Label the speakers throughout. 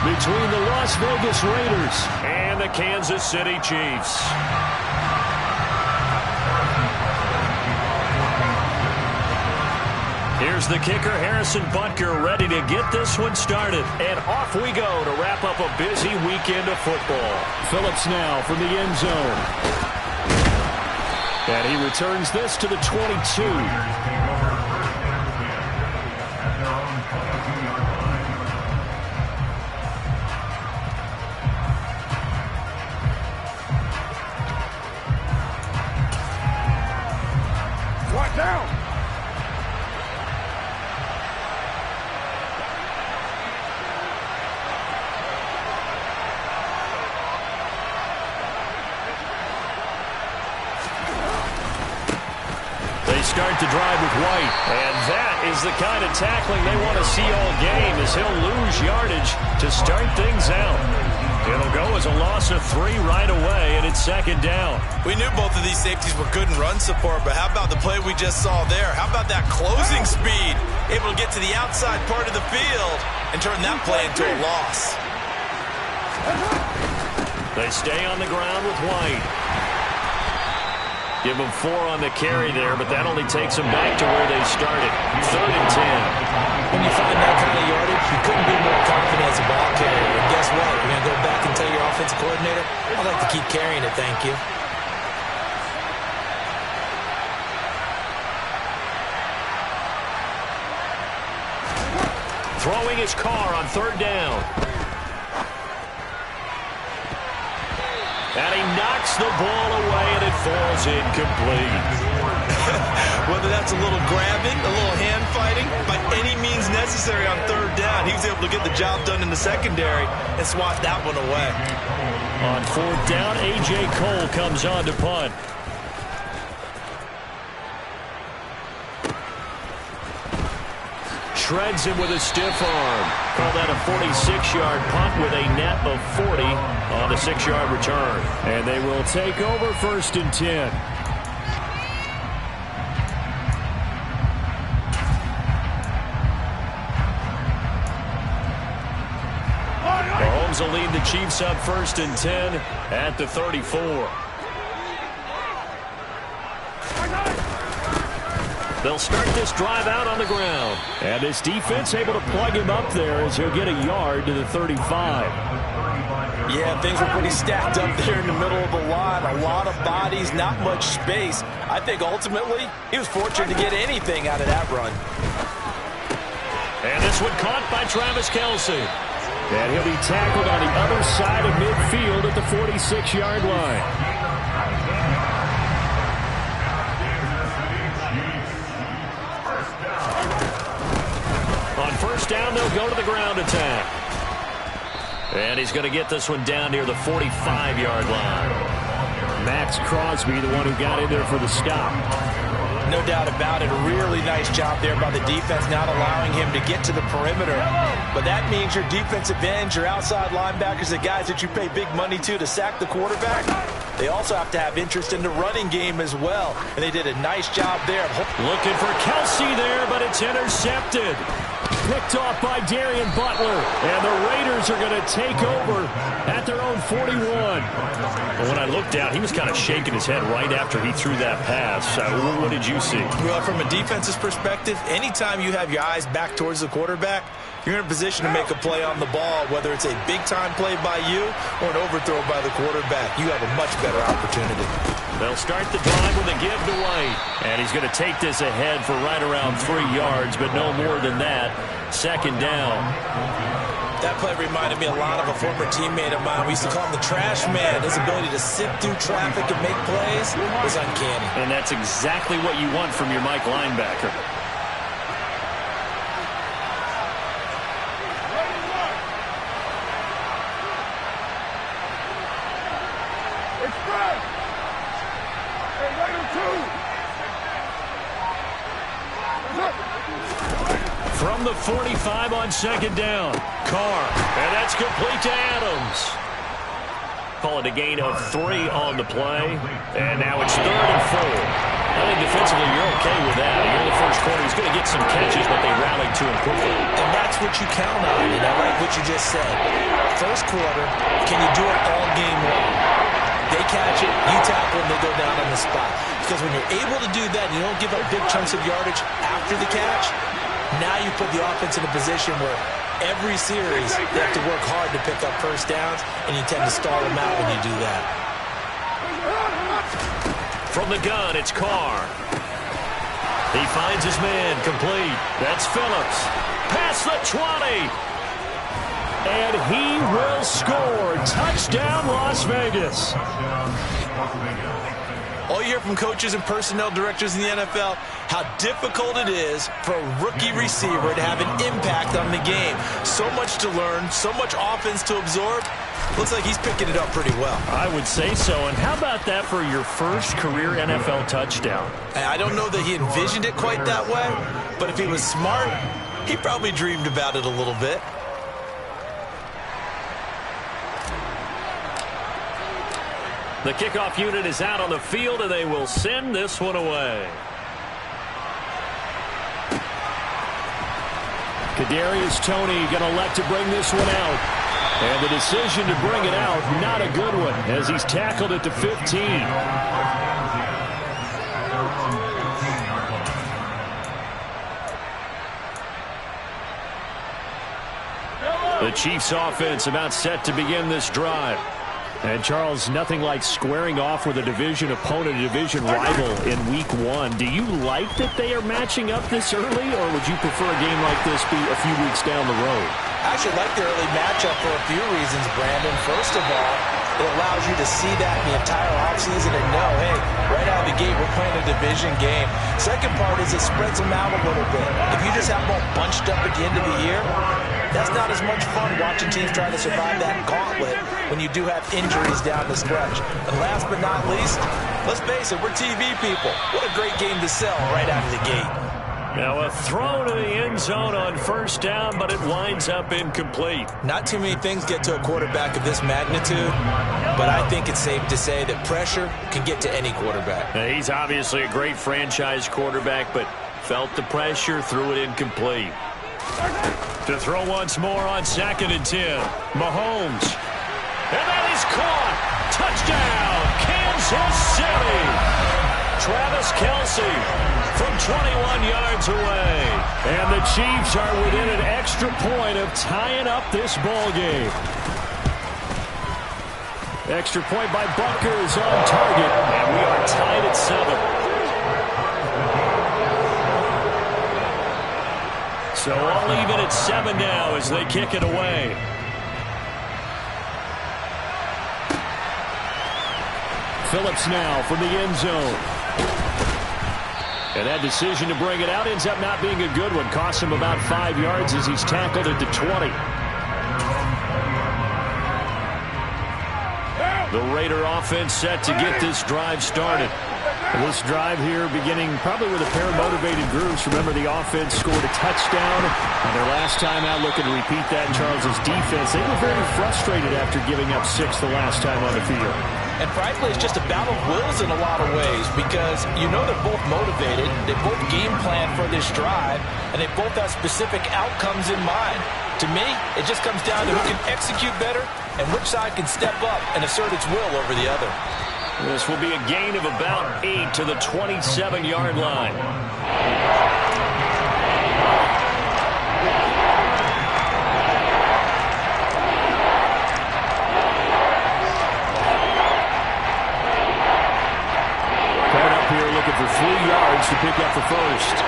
Speaker 1: between the Las Vegas Raiders and the Kansas City Chiefs. Here's the kicker, Harrison Butker, ready to get this one started. And off we go to wrap up a busy weekend of football. Phillips now from the end zone. And he returns this to the 22. Start to drive with White. And that is the kind of tackling they want to see all game, as he'll lose yardage to start things out. It'll go as a loss of 3 right away, and it's second down.
Speaker 2: We knew both of these safeties were good in run support, but how about the play we just saw there? How about that closing speed? Able to get to the outside part of the field and turn that play into a loss.
Speaker 1: They stay on the ground with White. Give them 4 on the carry there, but that only takes them back to where they started. 3rd and 10.
Speaker 3: When you find that kind of yardage, you couldn't be more confident as a ball carrier. And guess what? You're going to go back and tell your offensive coordinator, I'd like to keep carrying it, thank you.
Speaker 1: Throwing his car on 3rd down. And he knocks the ball away, and it falls incomplete.
Speaker 2: Whether that's a little grabbing, a little hand fighting, by any means necessary on 3rd down, he was able to get the job done in the secondary and swat that one away.
Speaker 1: On 4th down, A.J. Cole comes on to punt. Shreds him with a stiff arm. Call that a 46-yard punt with a net of 40 on the 6-yard return. And they will take over 1st and 10. Mahomes will lead the Chiefs up 1st and 10 at the 34. They'll start this drive out on the ground. And this defense able to plug him up there as he'll get a yard to the 35.
Speaker 3: Yeah, things were pretty stacked up there in the middle of the line. A lot of bodies, not much space. I think ultimately he was fortunate to get anything out of that run.
Speaker 1: And this one caught by Travis Kelce. And he'll be tackled on the other side of midfield at the 46-yard line. On 1st down, they'll go to the ground attack. And he's going to get this one down near the 45-yard line. Max Crosby, the one who got in there for the stop.
Speaker 3: No doubt about it. A really nice job there by the defense, not allowing him to get to the perimeter. But that means your defensive ends, your outside linebackers, the guys that you pay big money to sack the quarterback, they also have to have interest in the running game as well. And they did a nice job there.
Speaker 1: Looking for Kelce there, but it's intercepted. Picked off by Darian Butler. And the Raiders are going to take over at their own 41. Well, when I looked down, he was kind of shaking his head right after he threw that pass. What did you see?
Speaker 2: Well, from a defense's perspective, anytime you have your eyes back towards the quarterback, you're in a position to make a play on the ball, whether it's a big-time play by you or an overthrow by the quarterback. You have a much better opportunity.
Speaker 1: They'll start the drive with a give to White. And he's going to take this ahead for right around 3 yards, but no more than that. 2nd down.
Speaker 3: That play reminded me a lot of a former teammate of mine. We used to call him the trash man. His ability to sift through traffic and make plays was uncanny.
Speaker 1: And that's exactly what you want from your Mike linebacker. From the 45 on 2nd down. Carr. And that's complete to Adams. Call it a gain of 3 on the play. And now it's 3rd and 4. I think defensively you're okay with that. Here in the first quarter, he's going to get some catches, but they rallied to him quickly.
Speaker 3: And that's what you count on. And I like what you just said. first quarter, can you do it all game long? They catch it, you tackle, and they go down on the spot. Because when you're able to do that and you don't give up big chunks of yardage after the catch, now you put the offense in a position where every series they have to work hard to pick up first downs, and you tend to stall them out when you do that.
Speaker 1: From the gun, it's Carr. He finds his man, complete. That's Phillips. Past the 20. And he will score. Touchdown, Las Vegas.
Speaker 2: All you hear from coaches and personnel directors in the NFL, how difficult it is for a rookie receiver to have an impact on the game. So much to learn, so much offense to absorb. Looks like he's picking it up pretty well.
Speaker 1: I would say so. And how about that for your first career NFL touchdown?
Speaker 2: I don't know that he envisioned it quite that way, but if he was smart, he probably dreamed about it a little bit.
Speaker 1: The kickoff unit is out on the field, and they will send this one away. Kadarius Toney going to elect to bring this one out. And the decision to bring it out, not a good one, as he's tackled at the 15. The Chiefs offense about set to begin this drive. And, Charles, nothing like squaring off with a division opponent, a division rival in Week 1. Do you like that they are matching up this early, or would you prefer a game like this be a few weeks down the road?
Speaker 3: I actually like the early matchup for a few reasons, Brandon. First of all, it allows you to see that the entire offseason and know, hey, right out of the gate, we're playing a division game. Second part is it spreads them out a little bit. If you just have them all bunched up at the end of the year, that's not as much fun watching teams try to survive that gauntlet when you do have injuries down the stretch. And last but not least, let's face it, we're TV people. What a great game to sell right out of the gate.
Speaker 1: Now a throw to the end zone on first down, but it winds up incomplete.
Speaker 2: Not too many things get to a quarterback of this magnitude, but I think it's safe to say that pressure can get to any quarterback.
Speaker 1: Now, he's obviously a great franchise quarterback, but felt the pressure, threw it incomplete. To throw once more on 2nd and 10. Mahomes. And that is caught. Touchdown, Kansas City. Travis Kelce from 21 yards away. And the Chiefs are within an extra point of tying up this ball game. Extra point by Buckers on target. And we are tied at 7. So all even at 7 now as they kick it away. Phillips now from the end zone. And that decision to bring it out ends up not being a good one. Costs him about 5 yards as he's tackled at the 20. The Raider offense set to get this drive started. This drive here beginning probably with a pair of motivated groups. Remember, the offense scored a touchdown on their last time out. Looking to repeat that in Charles's defense. They were very frustrated after giving up 6 the last time on the field.
Speaker 3: And frankly, it's just a battle of wills in a lot of ways because you know they're both motivated. They both game plan for this drive, and they both have specific outcomes in mind. To me, it just comes down to who can execute better and which side can step up and assert its will over the other.
Speaker 1: This will be a gain of about 8 to the 27-yard line. Coming up here looking for 3 yards to pick up the first.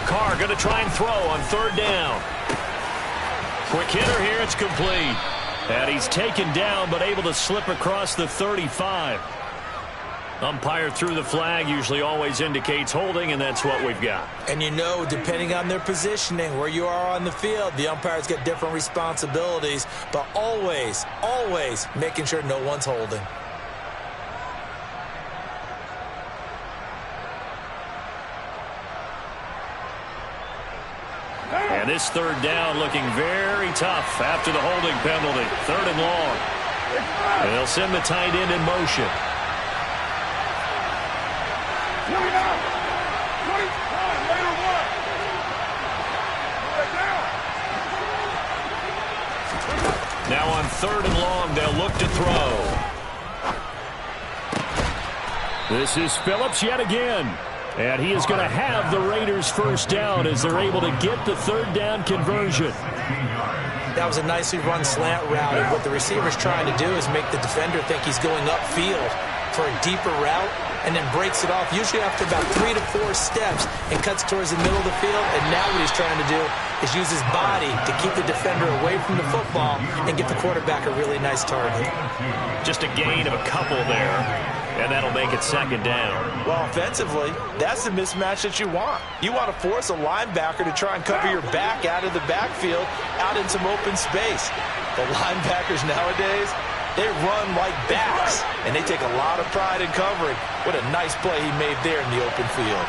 Speaker 1: Carr going to try and throw on 3rd down. Quick hitter here, it's complete. And he's taken down but able to slip across the 35. Umpire threw the flag, usually always indicates holding, and that's what we've got.
Speaker 2: And you know, depending on their positioning, where you are on the field, the umpires get different responsibilities, but always, always making sure no one's holding.
Speaker 1: And this 3rd down looking very tough after the holding penalty. 3rd and long. And they'll send the tight end in motion. 3rd and long. They'll look to throw. This is Phillips yet again. And he is going to have the Raiders first down as they're able to get the 3rd down conversion.
Speaker 3: That was a nicely run slant route. And what the receiver's trying to do is make the defender think he's going upfield for a deeper route, and then breaks it off, usually after about 3 to 4 steps, and cuts towards the middle of the field. And now what he's trying to do is use his body to keep the defender away from the football and get the quarterback a really nice target.
Speaker 1: Just a gain of a couple there, and that'll make it 2nd down.
Speaker 2: Well, offensively, that's the mismatch that you want. You want to force a linebacker to try and cover your back out of the backfield, out in some open space. The linebackers nowadays, they run like backs, and they take a lot of pride in covering. What a nice play he made there in the open field.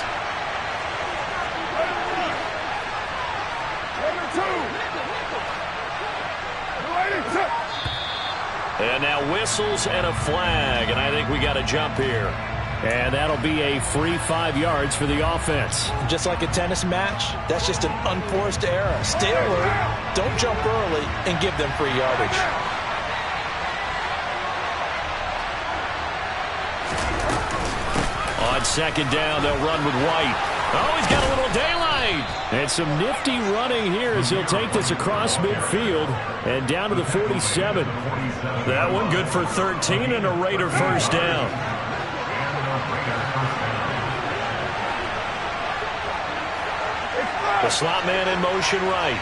Speaker 1: And now whistles and a flag, and I think we got a jump here. And that'll be a free 5 yards for the offense.
Speaker 3: Just like a tennis match, that's just an unforced error. Stay alert, don't jump early, and give them free yardage.
Speaker 1: On 2nd down, they'll run with White. Oh, he's got a little daylight. And some nifty running here as he'll take this across midfield and down to the 47. That one good for 13 and a Raider first down. The slot man in motion right.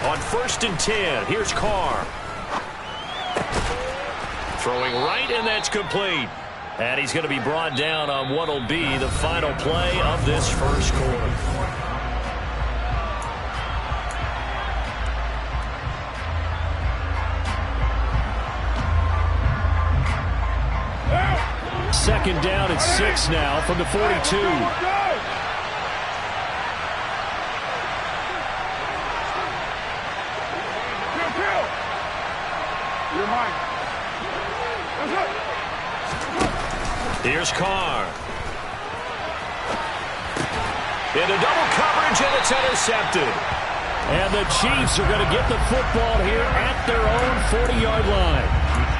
Speaker 1: On 1st and 10, here's Carr. Throwing right, and that's complete. And he's going to be brought down on what will be the final play of this first quarter. Second down at 6 now from the 42. Here's Carr. Into double coverage, and it's intercepted. And the Chiefs are going to get the football here at their own 40-yard line.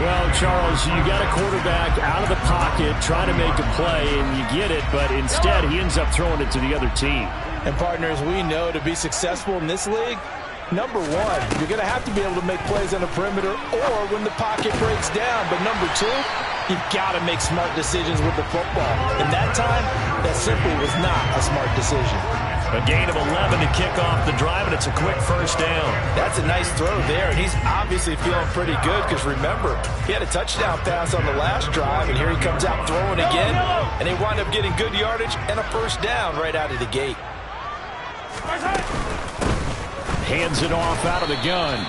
Speaker 1: Well, Charles, you got a quarterback out of the pocket trying to make a play, and you get it, but instead he ends up throwing it to the other team.
Speaker 3: And partners, we know to be successful in this league, number one, you're going to have to be able to make plays on the perimeter or when the pocket breaks down. But number two, you've got to make smart decisions with the football. And that time, that simply was not a smart decision.
Speaker 1: A gain of 11 to kick off the drive, and it's a quick first down.
Speaker 2: That's a nice throw there, and he's obviously feeling pretty good because, remember, he had a touchdown pass on the last drive, and here he comes out throwing again, and they wind up getting good yardage and a first down right out of the gate.
Speaker 1: Hands it off out of the gun.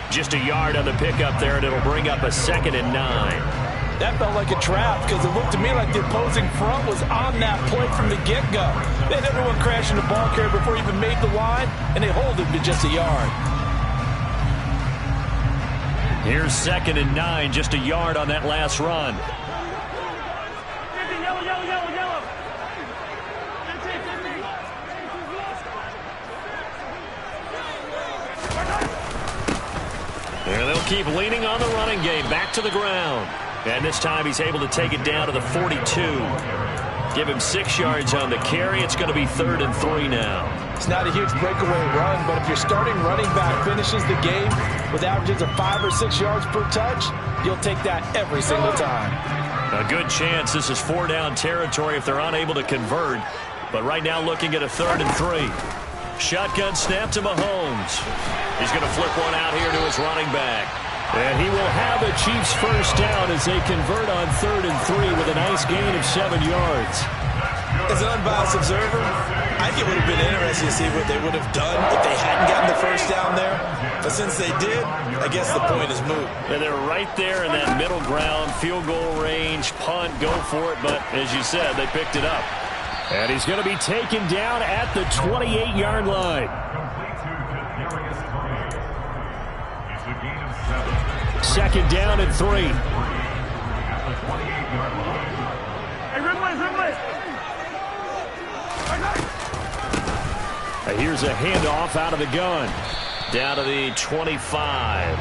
Speaker 1: Just a yard on the pickup there, and it'll bring up a 2nd and 9.
Speaker 3: That felt like a trap because it looked to me like the opposing front was on that play from the get-go. They had everyone crashing the ball carrier before he even made the line, and they hold him to just a yard.
Speaker 1: Here's 2nd and 9, just a yard on that last run. And they'll keep leaning on the running game, back to the ground. And this time he's able to take it down to the 42. Give him 6 yards on the carry. It's going to be 3rd and 3 now.
Speaker 3: It's not a huge breakaway run, but if your starting running back finishes the game with averages of 5 or 6 yards per touch, you'll take that every single time.
Speaker 1: A good chance this is 4-down territory if they're unable to convert. But right now looking at a 3rd and 3. Shotgun snap to Mahomes. He's going to flip one out here to his running back. And he will have a Chiefs first down as they convert on 3rd and 3 with a nice gain of 7 yards.
Speaker 2: As an unbiased observer, I think it would have been interesting to see what they would have done if they hadn't gotten the first down there. But since they did, I guess the point is moot.
Speaker 1: And they're right there in that middle ground, field goal range, punt, go for it. But as you said, they picked it up. And he's going to be taken down at the 28-yard line. 2nd down and 3. Here's a handoff out of the gun. Down to the 25.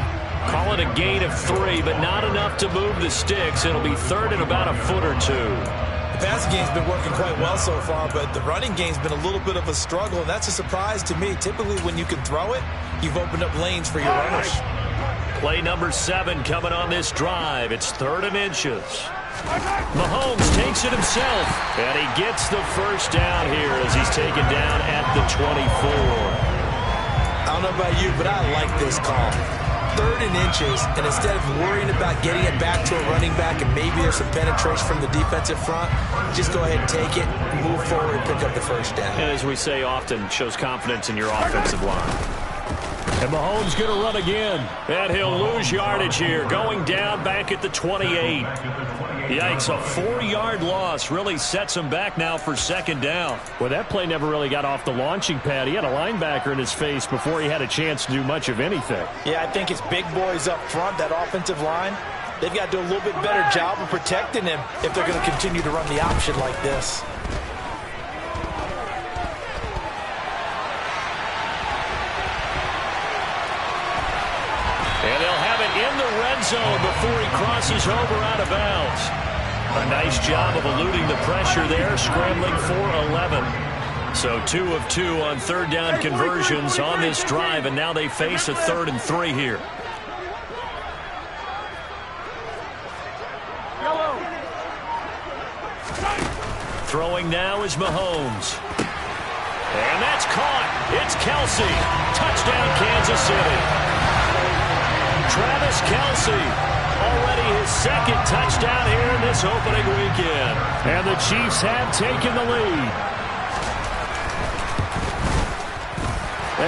Speaker 1: Call it a gain of 3, but not enough to move the sticks. It'll be third and about a foot or two.
Speaker 2: The passing game's been working quite well so far, but the running game's been a little bit of a struggle, and that's a surprise to me. Typically, when you can throw it, you've opened up lanes for your runners.
Speaker 1: Play number 7 coming on this drive. It's 3rd and inches. Mahomes takes it himself, and he gets the first down here as he's taken down at the 24.
Speaker 2: I don't know about you, but I like this call. 3rd and inches, and instead of worrying about getting it back to a running back and maybe there's some penetration from the defensive front, just go ahead and take it, move forward, and pick up the first down.
Speaker 1: And as we say often, shows confidence in your offensive line. And Mahomes going to run again. And he'll lose yardage here, going down back at the 28. Yikes, a 4-yard loss really sets him back now for 2nd down. Well, that play never really got off the launching pad. He had a linebacker in his face before he had a chance to do much of anything.
Speaker 3: Yeah, I think it's big boys up front, that offensive line. They've got to do a little bit better job of protecting him if they're going to continue to run the option like this.
Speaker 1: And they'll have it in the red zone before he crosses over out of bounds. A nice job of eluding the pressure there, scrambling for 11. So 2 of 2 on 3rd down conversions on this drive, and now they face a 3rd and 3 here. Throwing now is Mahomes. And that's caught. It's Kelce. Touchdown, Kansas City. Travis Kelce, already his 2nd touchdown here in this opening weekend. And the Chiefs have taken the lead.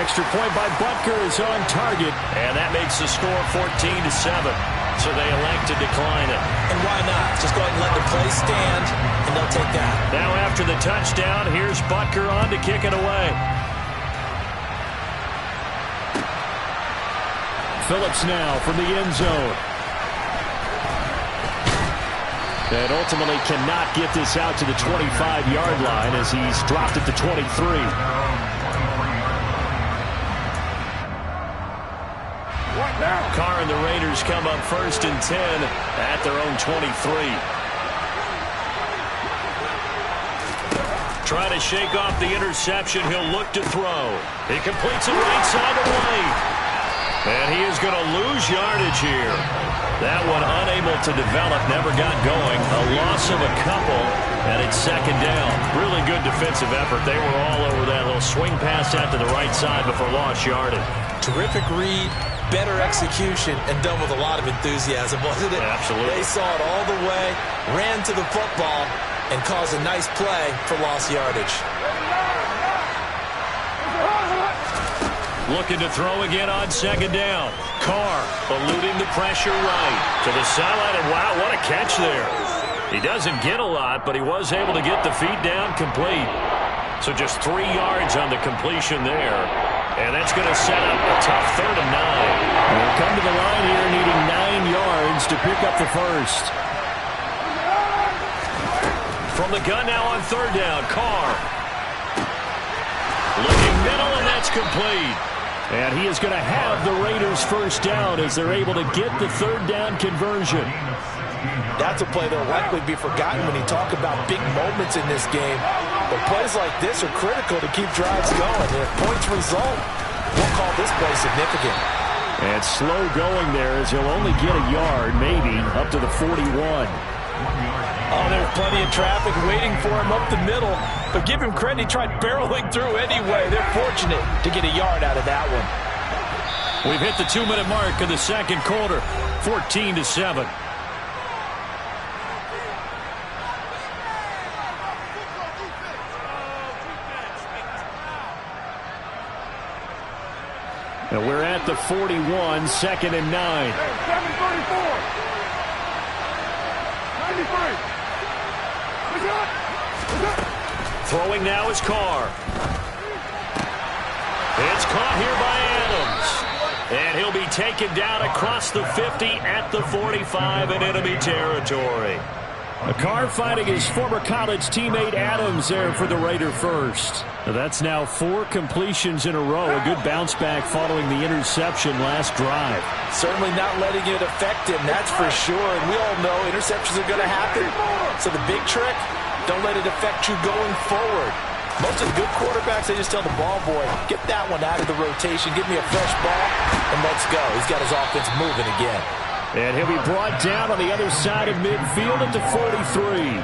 Speaker 1: Extra point by Butker is on target, and that makes the score 14-7. So they elect to decline it.
Speaker 2: And why not? Just go ahead and let the play stand, and they'll take that.
Speaker 1: Now after the touchdown, here's Butker on to kick it away. Phillips now from the end zone. And ultimately cannot get this out to the 25-yard line as he's dropped at the 23. Carr and the Raiders come up 1st and 10 at their own 23. Trying to shake off the interception. He'll look to throw. He completes it right side away. And he is going to lose yardage here. That one unable to develop, never got going. A loss of a couple, and it's 2nd down. Really good defensive effort. They were all over that little swing pass out to the right side before lost yardage.
Speaker 2: Terrific read, better execution, and done with a lot of enthusiasm, wasn't it?
Speaker 1: Absolutely.
Speaker 2: They saw it all the way, ran to the football, and caused a nice play for lost yardage.
Speaker 1: Looking to throw again on 2nd down. Carr eluding the pressure right to the sideline, and wow, what a catch there. He doesn't get a lot, but he was able to get the feet down complete. So just 3 yards on the completion there. And that's going to set up a tough 3rd and 9. They'll come to the line here needing 9 yards to pick up the first. From the gun now on 3rd down, Carr. Looking middle, and that's complete. And he is going to have the Raiders first down as they're able to get the 3rd down conversion.
Speaker 2: That's a play that will likely be forgotten when you talk about big moments in this game. But plays like this are critical to keep drives going. And if points result, we'll call this play significant.
Speaker 1: And slow going there as he'll only get a yard, maybe, up to the 41.
Speaker 3: Oh, there's plenty of traffic waiting for him up the middle. But give him credit, he tried barreling through anyway. They're fortunate to get a yard out of that one.
Speaker 1: We've hit the 2-minute mark of the 2nd quarter, 14-7. And we're at the 41, 2nd and 9.
Speaker 4: 7:34. 93.
Speaker 1: Throwing now is Carr. It's caught here by Adams. And he'll be taken down across the 50 at the 45 in enemy territory. Carr finding his former college teammate Adams there for the Raider first. That's now 4 completions in a row. A good bounce back following the interception last drive.
Speaker 3: Certainly not letting it affect him, that's for sure. And we all know interceptions are going to happen. So the big trick, don't let it affect you going forward. Most of the good quarterbacks, they just tell the ball boy, get that one out of the rotation, give me a fresh ball, and let's go. He's got his offense moving again.
Speaker 1: And he'll be brought down on the other side of midfield at the 43.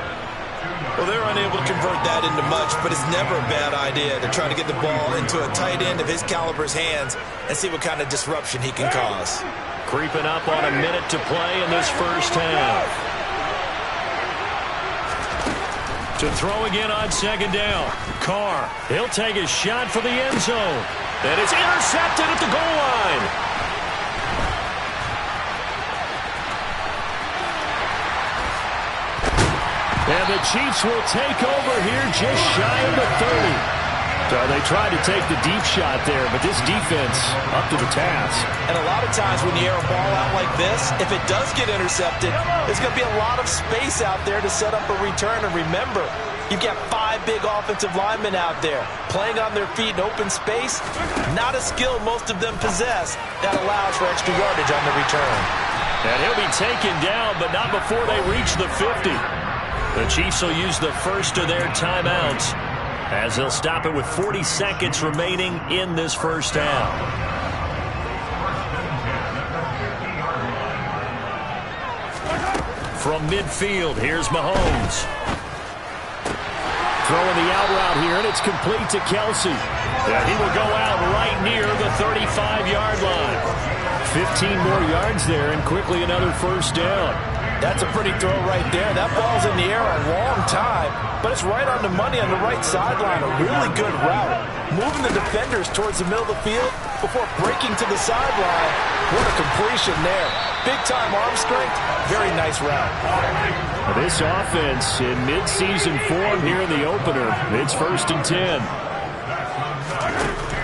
Speaker 2: Well, they're unable to convert that into much, but it's never a bad idea to try to get the ball into a tight end of his caliber's hands and see what kind of disruption he can cause.
Speaker 1: Creeping up on a minute to play in this first half. To throw again on second down. Carr, he'll take a shot for the end zone. And it's intercepted at the goal line. And the Chiefs will take over here just shy of the 30. So they tried to take the deep shot there, but this defense up to the task.
Speaker 3: And a lot of times when you air a ball out like this, if it does get intercepted, there's going to be a lot of space out there to set up a return. And remember, you've got 5 big offensive linemen out there playing on their feet in open space. Not a skill most of them possess that allows for extra yardage on the return.
Speaker 1: And he'll be taken down, but not before they reach the 50. The Chiefs will use the first of their timeouts as they'll stop it with 40 seconds remaining in this first half. From midfield, here's Mahomes. Throwing the out route here, and it's complete to Kelce. And he will go out right near the 35-yard line. 15 more yards there, and quickly another first down.
Speaker 3: That's a pretty throw right there. That ball's in the air a long time, but it's right on the money on the right sideline. A really good route. Moving the defenders towards the middle of the field before breaking to the sideline. What a completion there. Big-time arm strength. Very nice route.
Speaker 1: This offense in mid-season form here in the opener. It's 1st and 10.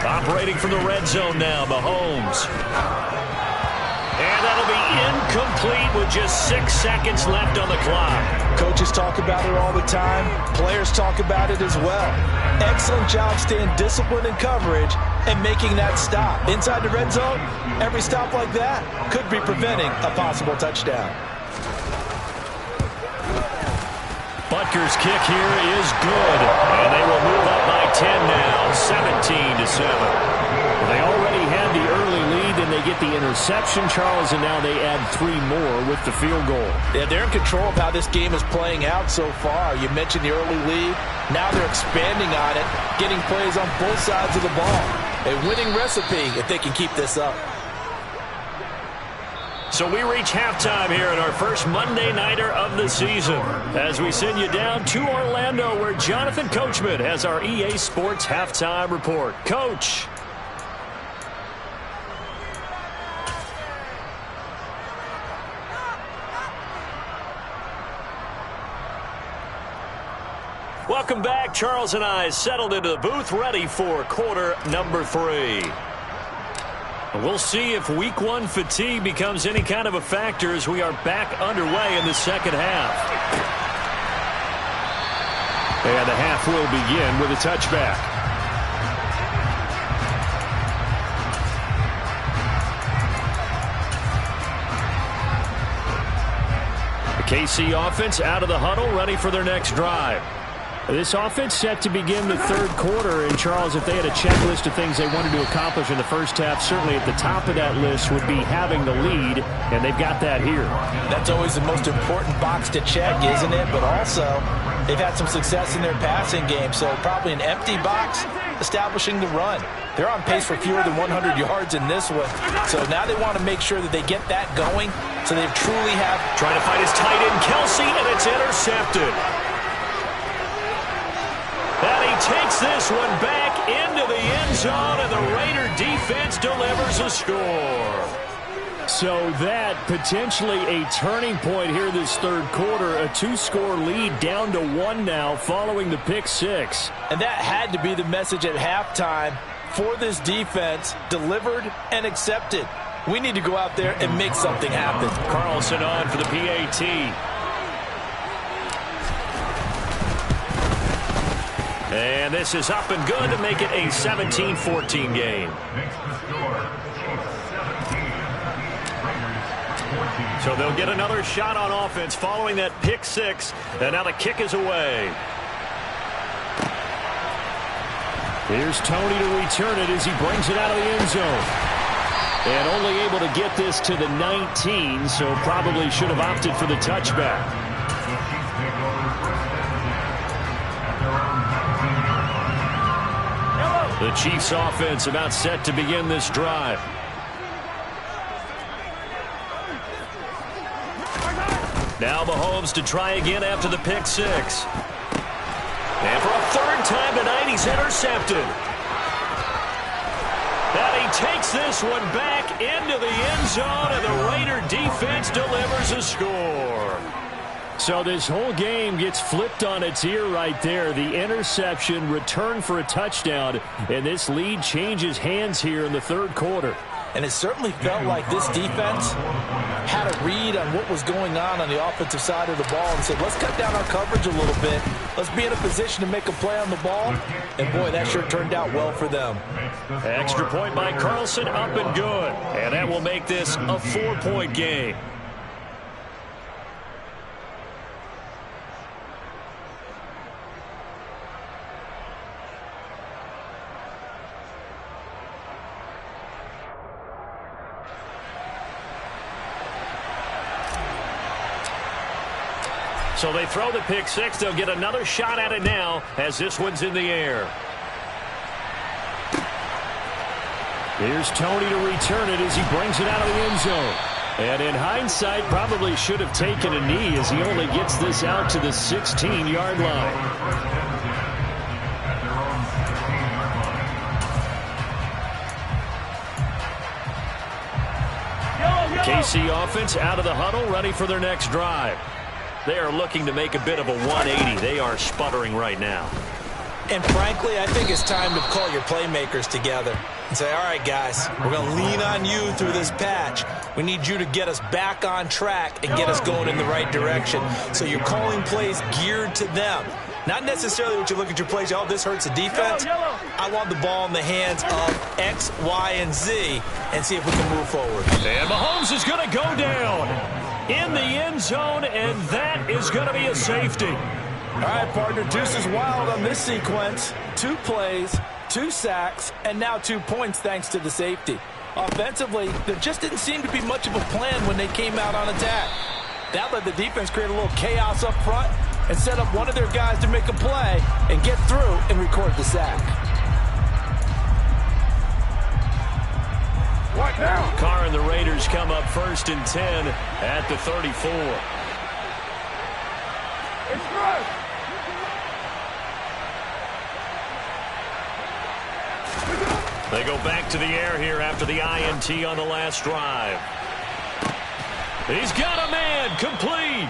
Speaker 1: Operating from the red zone now, Mahomes. And that'll be incomplete with just 6 seconds left on the clock.
Speaker 3: Coaches talk about it all the time. Players talk about it as well. Excellent job staying disciplined in coverage and making that stop. Inside the red zone, every stop like that could be preventing a possible touchdown.
Speaker 1: Butker's kick here is good. And they will move up by 10 now, 17-7. They already had the early lead, and they get the interception, Charles, and now they add 3 more with the field goal.
Speaker 3: Yeah, they're in control of how this game is playing out so far. You mentioned the early lead. Now they're expanding on it, getting plays on both sides of the ball. A winning recipe if they can keep this up.
Speaker 1: So we reach halftime here in our first Monday Nighter of the season as we send you down to Orlando where Jonathan Coachman has our EA Sports Halftime Report. Coach. Welcome back. Charles and I settled into the booth ready for quarter number 3. We'll see if week 1 fatigue becomes any kind of a factor as we are back underway in the second half. And the half will begin with a touchback. The KC offense out of the huddle, ready for their next drive. This offense set to begin the 3rd quarter, and Charles, if they had a checklist of things they wanted to accomplish in the first half, certainly at the top of that list would be having the lead, and they've got that here.
Speaker 3: That's always the most important box to check, isn't it? But also, they've had some success in their passing game, so probably an empty box establishing the run. They're on pace for fewer than 100 yards in this one, so now they want to make sure that they get that going, so they truly have...
Speaker 1: Trying to find his tight end, Kelce, and it's intercepted. And he takes this one back into the end zone, and the Raider defense delivers a score. So that potentially a turning point here this 3rd quarter. A 2-score lead down to 1 now following the pick 6.
Speaker 3: And that had to be the message at halftime for this defense. Delivered and accepted. We need to go out there and make something happen.
Speaker 1: Carlson on for the PAT. And this is up and good to make it a 17-14 game. So they'll get another shot on offense following that pick six. And now the kick is away. Here's Tony to return it as he brings it out of the end zone. And only able to get this to the 19, so probably should have opted for the touchback. The Chiefs offense about set to begin this drive. Now Mahomes to try again after the pick six. And for a third time tonight, he's intercepted. And he takes this one back into the end zone, and the Raider defense delivers a score. So this whole game gets flipped on its ear right there. The interception, return for a touchdown, and this lead changes hands here in the third quarter.
Speaker 3: And it certainly felt like this defense had a read on what was going on the offensive side of the ball and said, let's cut down our coverage a little bit. Let's be in a position to make a play on the ball. And, boy, that sure turned out well for them.
Speaker 1: Extra point by Carlson, up and good. And that will make this a 4-point game. So they throw the pick six. They'll get another shot at it now as this one's in the air. Here's Tony to return it as he brings it out of the end zone. And in hindsight, probably should have taken a knee as he only gets this out to the 16-yard line. KC offense out of the huddle, ready for their next drive. They are looking to make a bit of a 180. They are sputtering right now.
Speaker 3: And frankly, I think it's time to call your playmakers together and say, all right, guys, we're going to lean on you through this patch. We need you to get us back on track and get us going in the right direction. So you're calling plays geared to them. Not necessarily what you look at your plays, oh, this hurts the defense. I want the ball in the hands of X, Y, and Z and see if we can move forward.
Speaker 1: And Mahomes is going to go down in the end zone, and that is going to be a safety.
Speaker 3: All right, partner, deuce is wild on this sequence. 2 plays, 2 sacks, and now 2 points thanks to the safety. Offensively, there just didn't seem to be much of a plan when they came out on attack. That let the defense create a little chaos up front and set up one of their guys to make a play and get through and record the sack.
Speaker 4: What now?
Speaker 1: Carr and the Raiders come up 1st and 10 at the 34.
Speaker 4: It's good.
Speaker 1: They go back to the air here after the INT on the last drive. He's got a man, complete.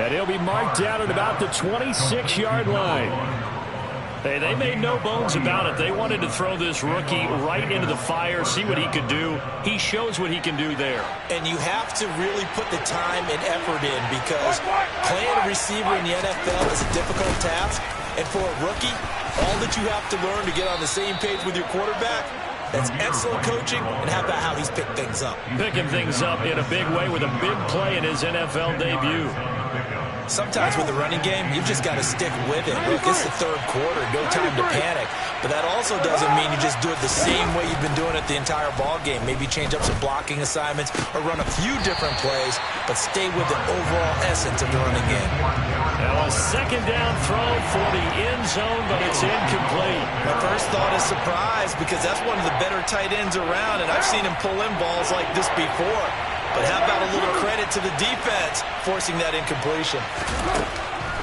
Speaker 1: And he'll be marked down at about the 26-yard line. Hey, they made no bones about it. They wanted to throw this rookie right into the fire, see what he could do. He shows what he can do there.
Speaker 3: And you have to really put the time and effort in because playing a receiver in the NFL is a difficult task. And for a rookie, all that you have to learn to get on the same page with your quarterback, that's excellent coaching, and how about how he's picked things up?
Speaker 1: Picking things up in a big way with a big play in his NFL debut.
Speaker 3: Sometimes with the running game, you've just got to stick with it. Look, it's the third quarter, no time to panic. But that also doesn't mean you just do it the same way you've been doing it the entire ball game. Maybe change up some blocking assignments or run a few different plays, but stay with the overall essence of the running game.
Speaker 1: Now a second down throw for the end zone, but it's incomplete.
Speaker 3: My first thought is surprise because that's one of the better tight ends around, and I've seen him pull in balls like this before. But how about a little credit to the defense forcing that incompletion?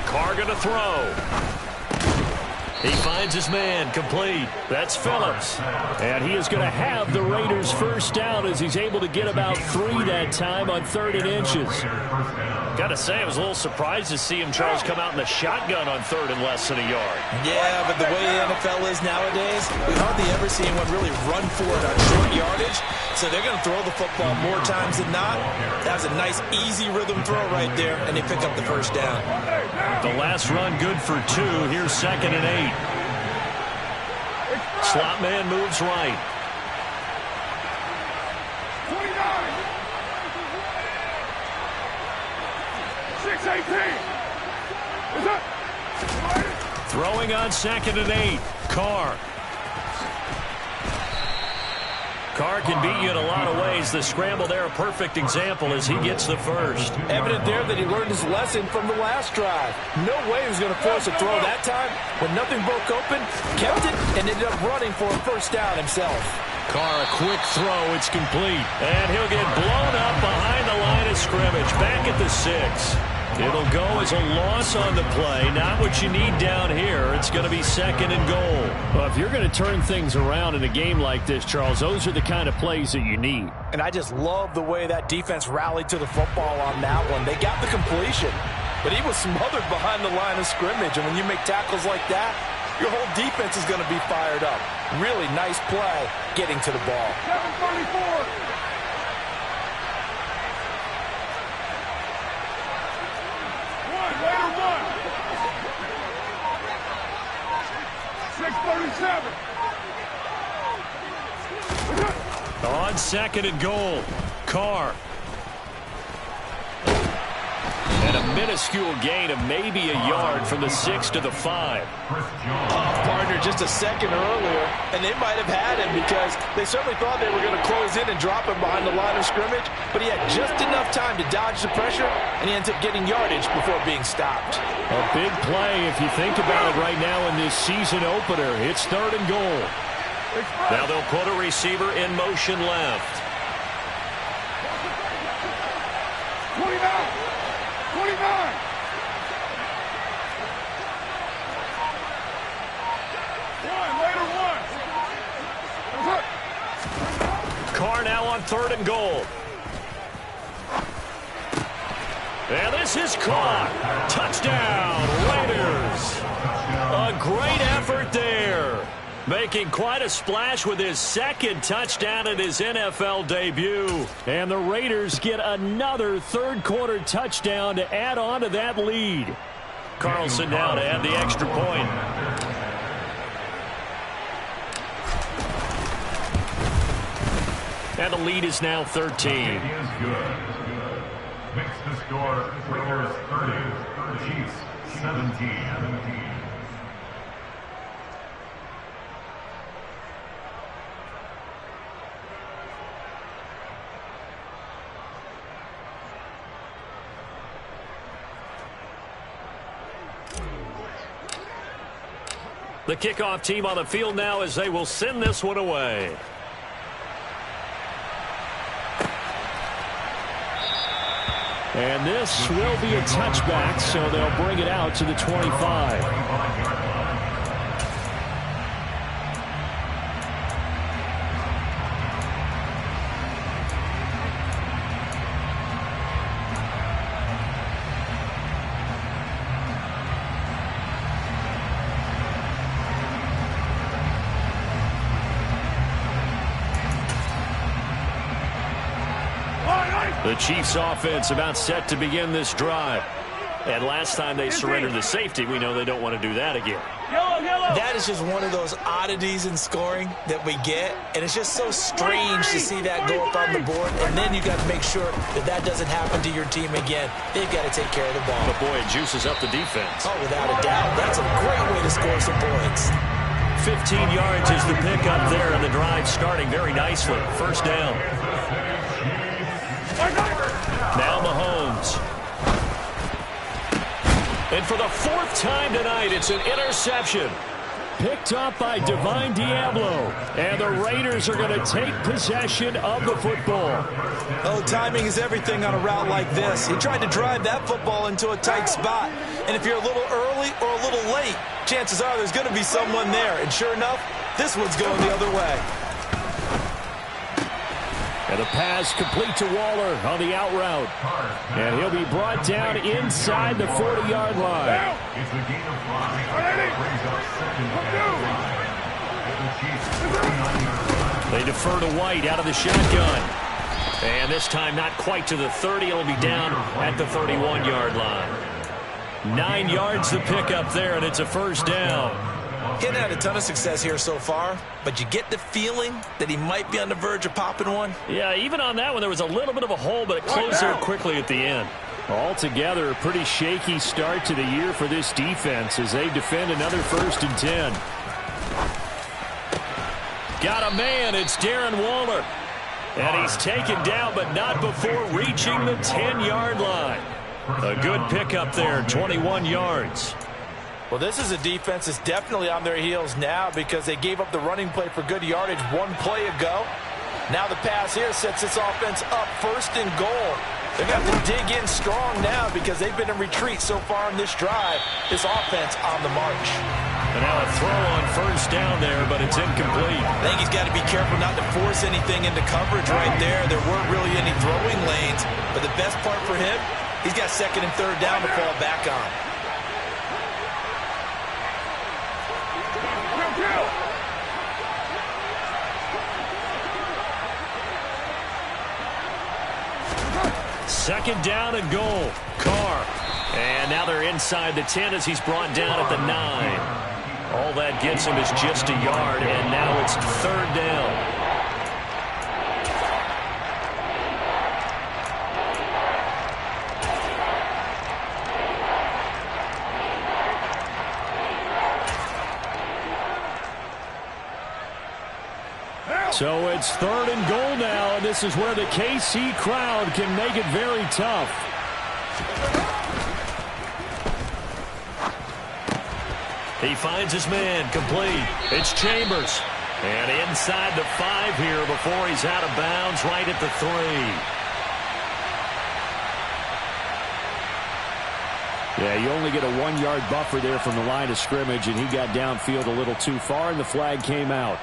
Speaker 1: Carr going to throw. He finds his man, complete. That's Phillips. And he is going to have the Raiders first down as he's able to get about 3 that time on 3rd and inches. Got to say, I was a little surprised to see him, Charles, come out in the shotgun on 3rd and less than a yard.
Speaker 3: Yeah, but the way the NFL is nowadays, we hardly ever see anyone really run for it on short yardage. So they're going to throw the football more times than not. That was a nice, easy rhythm throw right there, and they pick up the first down.
Speaker 1: The last run good for 2. Here's 2nd and 8. Slot man moves right.
Speaker 4: 29. 6-18. Is that?
Speaker 1: Throwing on 2nd and 8. Carr. Carr can beat you in a lot of ways. The scramble there, a perfect example as he gets the first.
Speaker 3: Evident there that he learned his lesson from the last drive. No way he was going to force a throw that time. When nothing broke open, kept it, and ended up running for a first down himself.
Speaker 1: Carr, a quick throw. It's complete. And he'll get blown up behind the line of scrimmage. Back at the 6. It'll go as a loss on the play. Not what you need down here. It's going to be 2nd and goal. Well, if you're going to turn things around in a game like this, Charles, those are the kind of plays that you need.
Speaker 3: And I just love the way that defense rallied to the football on that one. They got the completion, but he was smothered behind the line of scrimmage. And when you make tackles like that, your whole defense is going to be fired up. Really nice play getting to the ball.
Speaker 4: 7-34. Later 1. 6-37.
Speaker 1: On 2nd and goal, Carr. And a minuscule gain of maybe a yard from the 6 to the 5.
Speaker 3: Partner just a second earlier, and they might have had him because they certainly thought they were going to close in and drop him behind the line of scrimmage, but he had just enough time to dodge the pressure, and he ends up getting yardage before being stopped.
Speaker 1: A big play if you think about it right now in this season opener. It's 3rd and goal. Now they'll put a receiver in motion left.
Speaker 4: 29. 29. Later 1.
Speaker 1: Carr now on 3rd and goal. And this is caught. Touchdown, Raiders. A great effort there. Making quite a splash with his 2nd touchdown in his NFL debut. And the Raiders get another 3rd quarter touchdown to add on to that lead. Carlson now to add the extra point. And the lead is now 13.
Speaker 5: Makes the score Raiders 30, Chiefs 17.
Speaker 1: The kickoff team on the field now as they will send this one away. And this will be a touchback, so they'll bring it out to the 25. The Chiefs offense about set to begin this drive. And last time they surrendered the safety, we know they don't want to do that again.
Speaker 2: That is just one of those oddities in scoring that we get. And it's just so strange to see that go up on the board. And then you got to make sure that that doesn't happen to your team again. They've got to take care of the ball.
Speaker 1: But boy, it juices up the defense.
Speaker 2: Oh, without a doubt. That's a great way to score some points.
Speaker 1: 15 yards is the pickup there, and the drive starting very nicely. First down. Now Mahomes. And for the 4th time tonight, it's an interception. Picked up by Divine Diablo. And the Raiders are going to take possession of the football.
Speaker 2: Oh, timing is everything on a route like this. He tried to drive that football into a tight spot. And if you're a little early or a little late, chances are there's going to be someone there. And sure enough, this one's going the other way.
Speaker 1: And the pass complete to Waller on the out route. And he'll be brought down inside the 40-yard line.
Speaker 5: It's a gain of 5. Brings up 2nd.
Speaker 1: They defer to White out of the shotgun. And this time not quite to the 30. It'll be down at the 31-yard line. 9 yards the pickup there, and it's a first down.
Speaker 2: He hasn't had a ton of success here so far, but you get the feeling that he might be on the verge of popping one.
Speaker 1: Yeah, even on that one, there was a little bit of a hole, but it closed there quickly at the end. Altogether, a pretty shaky start to the year for this defense as they defend another 1st and 10. Got a man. It's Darren Waller. And he's taken down, but not before reaching the 10-yard line. A good pickup there, 21 yards.
Speaker 3: Well, this is a defense that's definitely on their heels now because they gave up the running play for good yardage one play ago. Now the pass here sets this offense up 1st and goal. They're going to have to dig in strong now because they've been in retreat so far in this drive. This offense on the march.
Speaker 1: And now a throw on 1st down there, but it's incomplete.
Speaker 2: I think he's got to be careful not to force anything into coverage right there. There weren't really any throwing lanes, but the best part for him, he's got 2nd and 3rd down to fall back on.
Speaker 1: Second down and goal. Carr. And now they're inside the 10 as he's brought down at the 9. All that gets him is just a yard, and now it's 3rd down. So it's 3rd and goal now, and this is where the KC crowd can make it very tough. He finds his man, complete. It's Chambers. And inside the 5 here before he's out of bounds right at the 3. Yeah, you only get a 1-yard buffer there from the line of scrimmage, and he got downfield a little too far, and the flag came out.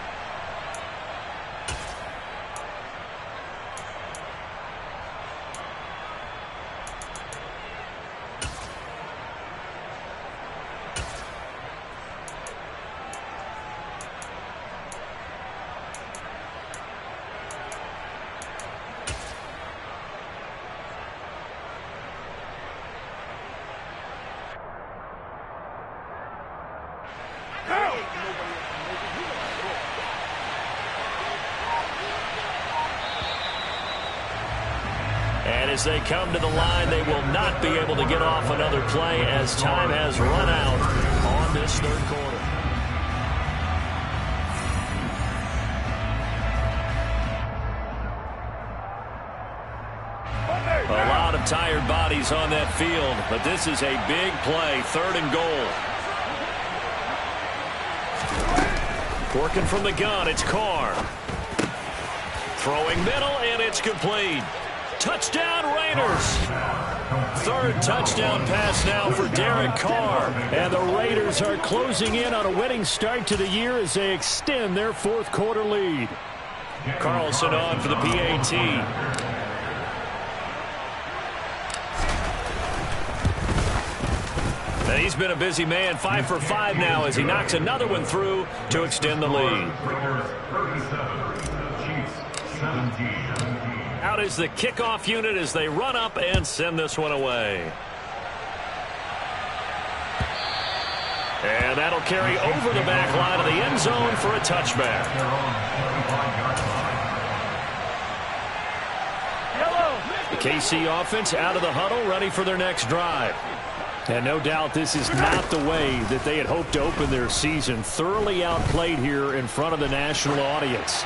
Speaker 1: And as they come to the line, they will not be able to get off another play as time has run out on this 3rd quarter. A lot of tired bodies on that field, but this is a big play, 3rd and goal. Working from the gun, it's Carr. Throwing middle, and it's complete. Touchdown, Raiders. 3rd touchdown pass now for Derek Carr. And the Raiders are closing in on a winning start to the year as they extend their 4th quarter lead. Carlson on for the PAT. And he's been a busy man, 5 for 5 now as he knocks another one through to extend the lead. Out is the kickoff unit as they run up and send this one away. And that'll carry over the back line of the end zone for a touchback. The KC offense out of the huddle, ready for their next drive. And no doubt this is not the way that they had hoped to open their season. Thoroughly outplayed here in front of the national audience.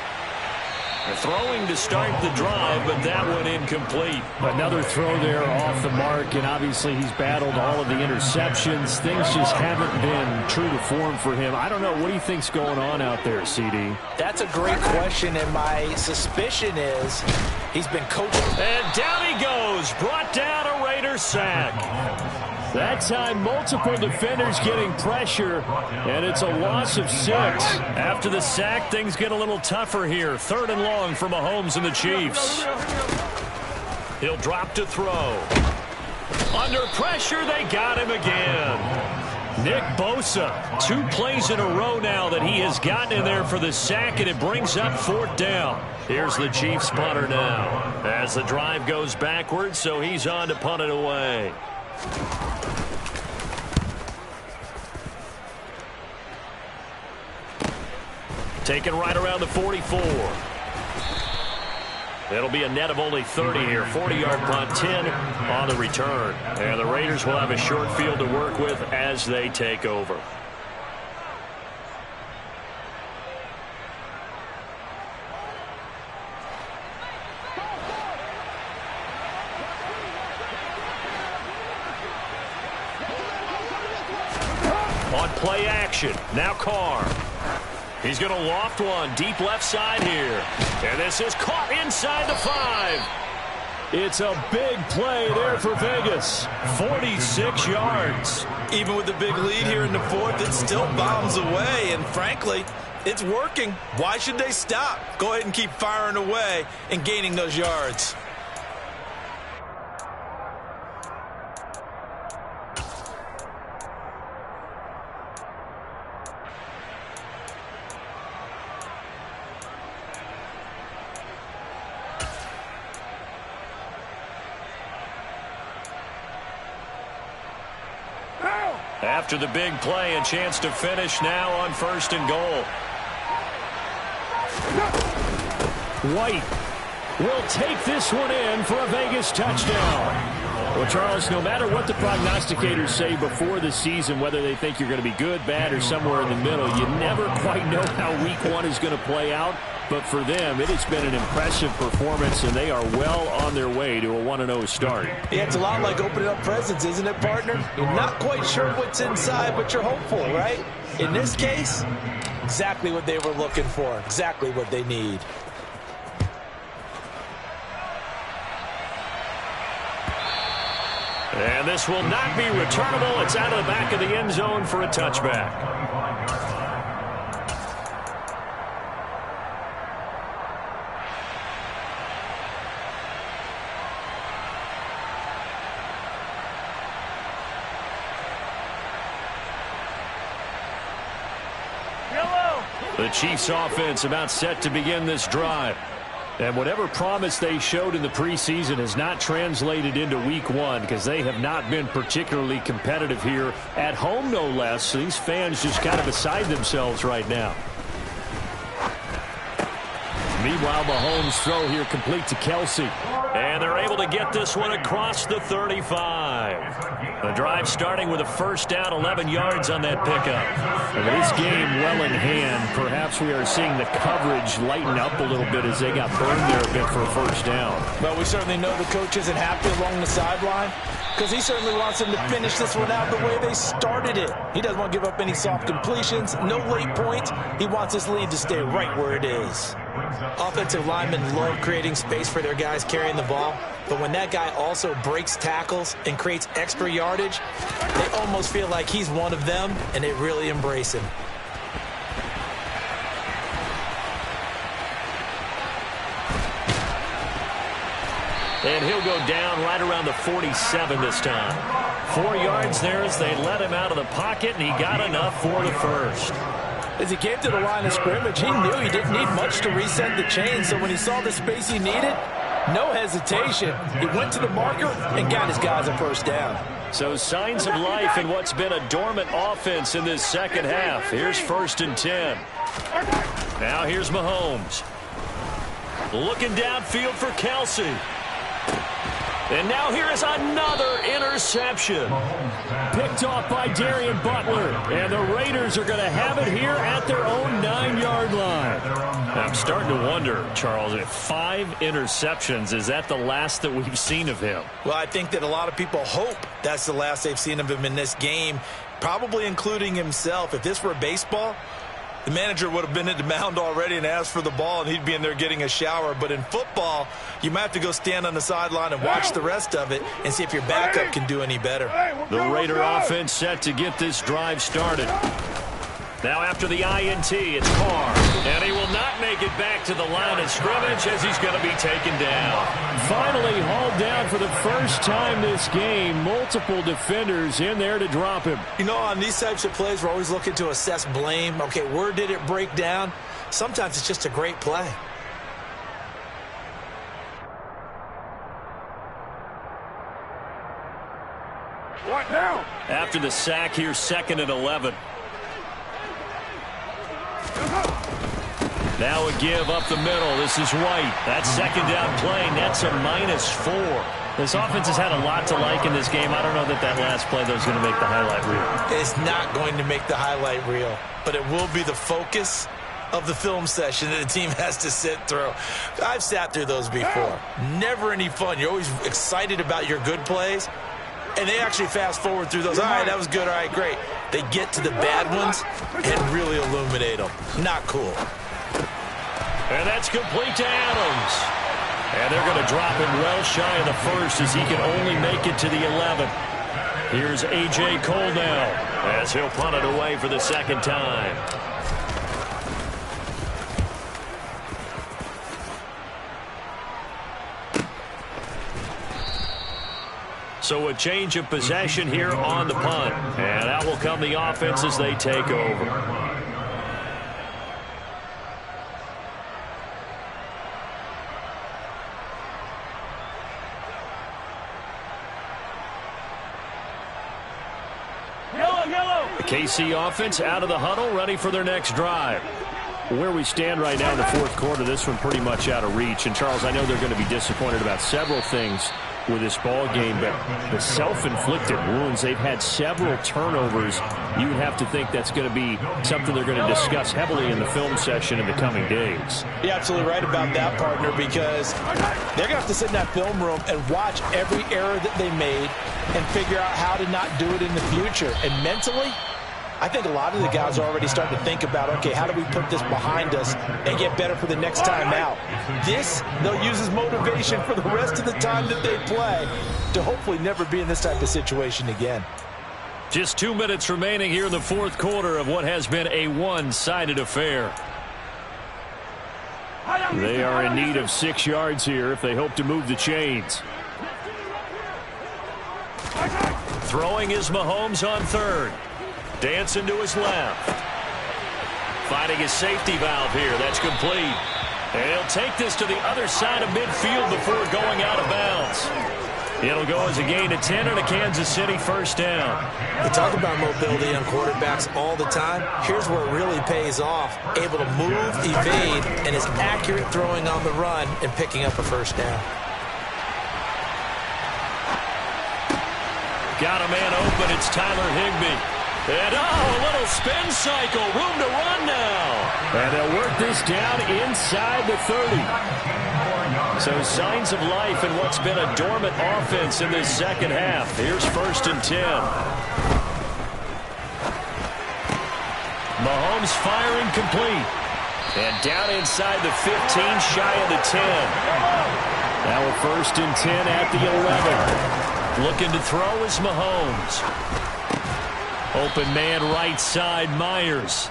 Speaker 1: They're throwing to start the drive, but that one incomplete. Another throw there off the mark, and obviously he's battled all of the interceptions. Things just haven't been true to form for him. I don't know. What do you think's going on out there, CD?
Speaker 3: That's a great question, and my suspicion is he's been coaching.
Speaker 1: And down he goes. Brought down a Raider sack. That time, multiple defenders getting pressure, and it's a loss of 6. After the sack, things get a little tougher here. 3rd and long for Mahomes and the Chiefs. He'll drop to throw. Under pressure, they got him again. Nick Bosa, 2 plays in a row now that he has gotten in there for the sack, and it brings up 4th down. Here's the Chiefs punter now as the drive goes backwards, so he's on to punt it away. Taken right around the 44. It'll be a net of only 30 here. 40-yard punt, 10 on the return. And the Raiders will have a short field to work with as they take over. On play action, now Carr. He's going to loft one deep left side here. And this is caught inside the 5. It's a big play there for Vegas. 46 yards.
Speaker 2: Even with the big lead here in the 4th, it still bombs away. And frankly, it's working. Why should they stop? Go ahead and keep firing away and gaining those yards.
Speaker 1: After the big play, a chance to finish now on 1st and goal. White will take this one in for a Vegas touchdown. Well, Charles, no matter what the prognosticators say before the season, whether they think you're going to be good, bad, or somewhere in the middle, you never quite know how week 1 is going to play out. But for them, it has been an impressive performance, and they are well on their way to a 1-0 start.
Speaker 3: Yeah, it's a lot like opening up presents, isn't it, partner? You're not quite sure what's inside, but you're hopeful, right? In this case, exactly what they were looking for, exactly what they need.
Speaker 1: And this will not be returnable. It's out of the back of the end zone for a touchback. The Chiefs offense about set to begin this drive. And whatever promise they showed in the preseason has not translated into week 1 because they have not been particularly competitive here at home, no less. So these fans just kind of beside themselves right now. Meanwhile, Mahomes' throw here complete to Kelsey. And they're able to get this one across the 35. The drive starting with a first down, 11 yards on that pickup. And with this game well in hand, perhaps we are seeing the coverage lighten up a little bit as they got burned there a bit for a first down.
Speaker 3: But we certainly know the coach isn't happy along the sideline because he certainly wants them to finish this one out the way they started it. He doesn't want to give up any soft completions, no late points. He wants his lead to stay right where it is. Offensive linemen love creating space for their guys carrying the ball, but when that guy also breaks tackles and creates extra yardage, they almost feel like he's one of them, and they really embrace him.
Speaker 1: And he'll go down right around the 47 this time. 4 yards there as they let him out of the pocket, and he got enough for the first.
Speaker 3: As he came to the line of scrimmage, he knew he didn't need much to reset the chain, so when he saw the space he needed, no hesitation. He went to the marker and got his guys a first down.
Speaker 1: So signs of life in what's been a dormant offense in this second half. Here's 1st and 10. Now here's Mahomes. Looking downfield for Kelsey. And now here is another interception. Picked off by Darian Butler. And the Raiders are going to have it here at their own 9-yard line. I'm starting to wonder, Charles, if 5 interceptions, is that the last that we've seen of him?
Speaker 2: Well, I think that a lot of people hope that's the last they've seen of him in this game, probably including himself. If this were baseball, the manager would have been at the mound already and asked for the ball, and he'd be in there getting a shower. But in football, you might have to go stand on the sideline and watch the rest of it and see if your backup can do any better.
Speaker 1: The Raider offense set to get this drive started. Now after the INT, it's Carr. And he will not make it back to the line of scrimmage as he's going to be taken down. Finally hauled down for the first time this game. Multiple defenders in there to drop him.
Speaker 2: You know, on these types of plays, we're always looking to assess blame. Okay, where did it break down? Sometimes it's just a great play.
Speaker 4: What now?
Speaker 1: After the sack here, 2nd and 11. Now a give up the middle. This is White. That second down play, that's a -4. This offense has had a lot to like in this game. I don't know that last play, though, is going to make the highlight reel.
Speaker 2: It's not going to make the highlight reel, but it will be the focus of the film session that the team has to sit through. I've sat through those before. Never any fun. You're always excited about your good plays, and they actually fast forward through those. All right, that was good. All right, great. They get to the bad ones and really illuminate them. Not cool.
Speaker 1: And that's complete to Adams. And they're going to drop him well shy of the first as he can only make it to the 11. Here's A.J. Cole now as he'll punt it away for the second time. So a change of possession here on the punt. And out will come the offense as they take over. The KC offense out of the huddle, ready for their next drive. Where we stand right now in the fourth quarter, this one pretty much out of reach. And, Charles, I know they're going to be disappointed about several things with this ball game, but the self-inflicted wounds, they've had several turnovers. You would have to think that's going to be something they're going to discuss heavily in the film session in the coming days.
Speaker 3: You're absolutely right about that, partner, because they're going to have to sit in that film room and watch every error that they made and figure out how to not do it in the future. And mentally, I think a lot of the guys are already starting to think about, okay, how do we put this behind us and get better for the next time out? This, they'll use as motivation for the rest of the time that they play to hopefully never be in this type of situation again.
Speaker 1: Just 2 minutes remaining here in the fourth quarter of what has been a one-sided affair. They are in need of 6 yards here if they hope to move the chains. Throwing is Mahomes on third. Dancing to his left. Finding his safety valve here. That's complete. And he'll take this to the other side of midfield before going out of bounds. It'll go as a gain of 10 and a Kansas City first down.
Speaker 2: We talk about mobility on quarterbacks all the time. Here's where it really pays off. Able to move, evade, and is accurate throwing on the run and picking up a first down.
Speaker 1: Got a man open. It's Tyler Higbee. And, a little spin cycle. Room to run now. And they'll work this down inside the 30. So signs of life in what's been a dormant offense in this second half. Here's 1st and 10. Mahomes firing complete. And down inside the 15, shy of the 10. Now a 1st and 10 at the 11. Looking to throw is Mahomes. Open man right side, Myers.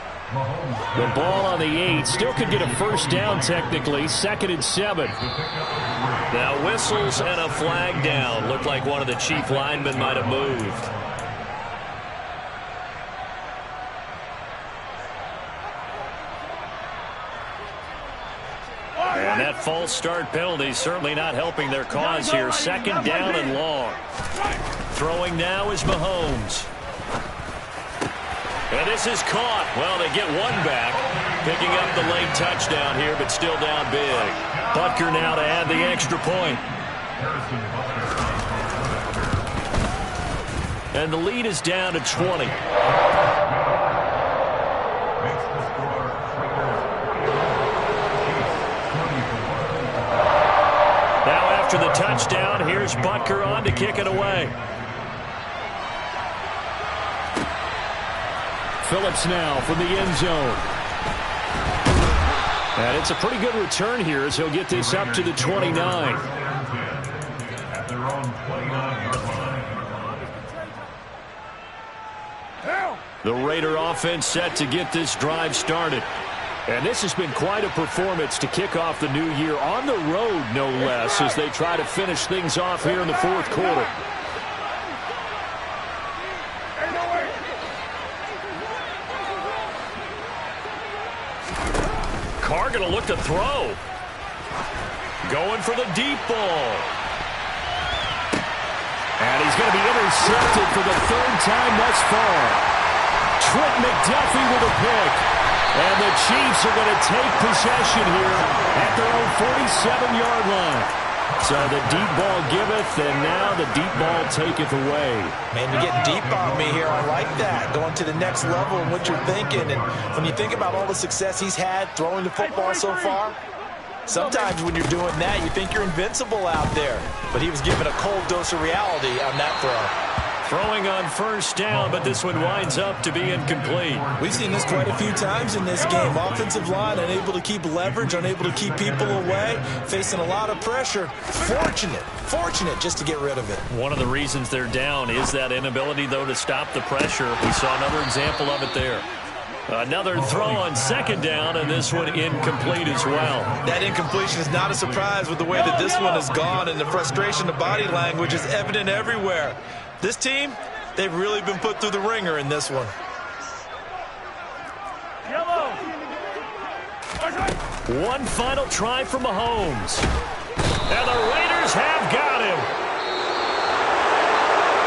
Speaker 1: The ball on the 8. Still could get a first down technically. 2nd and 7. Now whistles and a flag down. Looked like one of the chief linemen might have moved. And that false start penalty certainly not helping their cause here. 2nd down and long. Throwing now is Mahomes. And this is caught. Well, they get one back. Picking up the late touchdown here, but still down big. Butker now to add the extra point. And the lead is down to 20. Now after the touchdown, here's Butker on to kick it away. Phillips now from the end zone. And it's a pretty good return here as he'll get this up to the 29.
Speaker 5: At their own 29-yard line.
Speaker 1: The Raider offense set to get this drive started. And this has been quite a performance to kick off the new year on the road, no less, as they try to finish things off here in the fourth quarter. Carr going to look to throw. Going for the deep ball. And he's going to be intercepted for the 3rd time thus far. Trent McDuffie with a pick. And the Chiefs are going to take possession here at their own 47-yard line. So the deep ball giveth, and now the deep ball taketh away.
Speaker 3: Man, you're getting deep on me here. I like that. Going to the next level in what you're thinking. And when you think about all the success he's had throwing the football so far, sometimes when you're doing that, you think you're invincible out there. But he was given a cold dose of reality on that throw.
Speaker 1: Throwing on first down, but this one winds up to be incomplete.
Speaker 2: We've seen this quite a few times in this game. Offensive line unable to keep leverage, unable to keep people away, facing a lot of pressure. Fortunate just to get rid of it.
Speaker 1: One of the reasons they're down is that inability, though, to stop the pressure. We saw another example of it there. Another throw on second down, and this one incomplete as well.
Speaker 2: That incompletion is not a surprise with the way that this one has gone, and the frustration, the body language is evident everywhere. This team, they've really been put through the ringer in this one.
Speaker 1: One final try for Mahomes. And the Raiders have got him.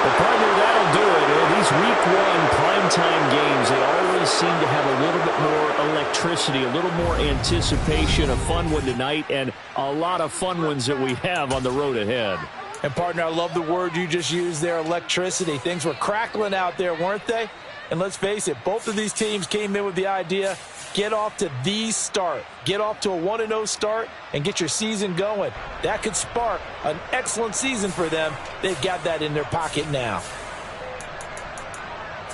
Speaker 1: Well, partner, that'll do it. In these Week 1 primetime games, they always seem to have a little bit more electricity, a little more anticipation. A fun one tonight, and a lot of fun ones that we have on the road ahead.
Speaker 3: And, partner, I love the word you just used there, electricity. Things were crackling out there, weren't they? And let's face it, both of these teams came in with the idea, get off to the start. Get off to a 1-0 start and get your season going. That could spark an excellent season for them. They've got that in their pocket now.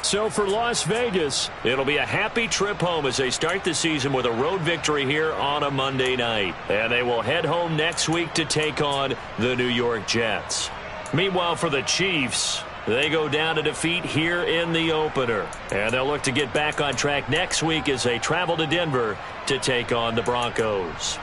Speaker 1: So for Las Vegas, it'll be a happy trip home as they start the season with a road victory here on a Monday night. And they will head home next week to take on the New York Jets. Meanwhile, for the Chiefs, they go down to defeat here in the opener. And they'll look to get back on track next week as they travel to Denver to take on the Broncos.